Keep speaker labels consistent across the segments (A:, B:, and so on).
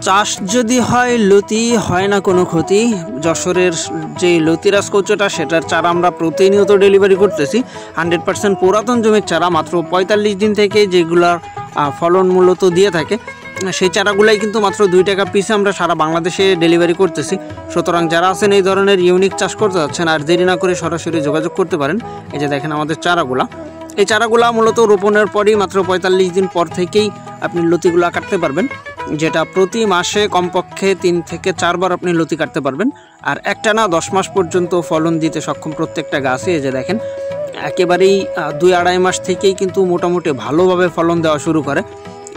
A: চাষ যদি হয় লতি হয় না কোনো ক্ষতি। যশোরের যে লতিরাজ কচুটা সেটার চারা আমরা প্রতিনিয়ত ডেলিভারি করতেছি। 100% পুরাতন জমির চারা, মাত্র 45 দিন থেকে যেগুলার ফলন মূলত দিয়ে থাকে সেই চারাগুলাই কিন্তু মাত্র 2 টাকা পিসে আমরা সারা বাংলাদেশে ডেলিভারি করতেছি। সুতরাং যারা আছেন এই ধরনের ইউনিক চাষ করতে যাচ্ছেন আর দেরি না করে সরাসরি যোগাযোগ করতে পারেন। এই যে দেখেন আমাদের চারাগুলা, এই চারাগুলা মূলত রোপণের পরই মাত্র 45 দিন পর থেকেই আপনি লতিগুলা কাটতে পারবেন, যেটা প্রতি মাসে কমপক্ষে 3 থেকে 4 বার আপনি লতি কাটতে পারবেন। আর একটানা 10 মাস পর্যন্ত ফলন দিতে সক্ষম প্রত্যেকটা গাছে। এই যে দেখেন একেবারেই 2-2.5 মাস থেকেই কিন্তু মোটামুটি ভালোভাবে ফলন দেওয়া শুরু করে।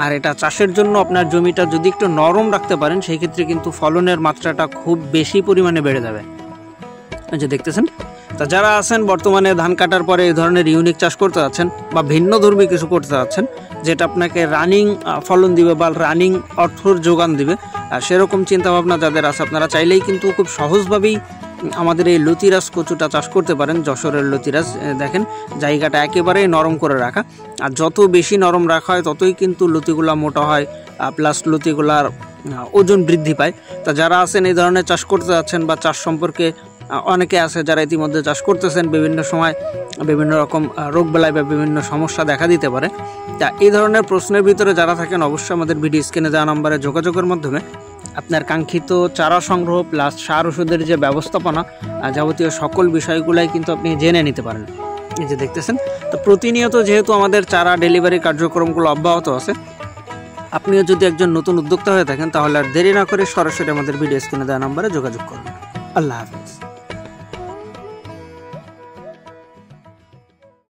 A: আর এটা চাষের জন্য আপনার জমিটা যদি একটু নরম রাখতে পারেন সেই ক্ষেত্রে কিন্তু ফলনের মাত্রাটা খুব বেশি পরিমাণে বেড়ে যাবে। এই যে দেখতেছেন, তা যারা আছেন বর্তমানে ধান কাটার পরে এই ধরনের ইউনিক চাষ করতে যাচ্ছেন বা ভিন্নধর্মী কিছু করতে যাচ্ছেন যেটা আপনাকে রানিং ফলন দিবে বা রানিং অর্থর যোগান দিবে, আর সেরকম চিন্তাভাবনা যাদের আছে আপনারা চাইলেই কিন্তু খুব সহজভাবেই আমাদের এই লতিরাজ কচুটা চাষ করতে পারেন। যশোরের লতিরাজ দেখেন জায়গাটা একেবারেই নরম করে রাখা, আর যত বেশি নরম রাখা হয় ততই কিন্তু লতিগুলা মোটা হয়, প্লাস লতিগুলার ওজন বৃদ্ধি পায়। তা যারা আছেন এই ধরনের চাষ করতে যাচ্ছেন বা চাষ সম্পর্কে অনেকে আছে যারা ইতিমধ্যে চাষ করতেছেন, বিভিন্ন সময় বিভিন্ন রকম রোগবালাই বা বিভিন্ন সমস্যা দেখা দিতে পারে। তা এই ধরনের প্রশ্নের ভিতরে যারা থাকেন অবশ্যই আমাদের ভিডিও স্ক্রিনে দেওয়া নম্বরে যোগাযোগের মাধ্যমে আপনার কাঙ্ক্ষিত চারা সংগ্রহ প্লাস সার ওষুধের যে ব্যবস্থাপনা যাবতীয় সকল বিষয়গুলাই কিন্তু আপনি জেনে নিতে পারেন। এই যে দেখতেছেন, তো প্রতিনিয়ত যেহেতু আমাদের চারা ডেলিভারি কার্যক্রমগুলো অব্যাহত আছে, আপনিও যদি একজন নতুন উদ্যোক্তা হয়ে থাকেন তাহলে আর দেরি না করে সরাসরি আমাদের ভিডিও স্ক্রিনে দেওয়া নম্বরে যোগাযোগ করুন। আল্লাহ হাফেজ।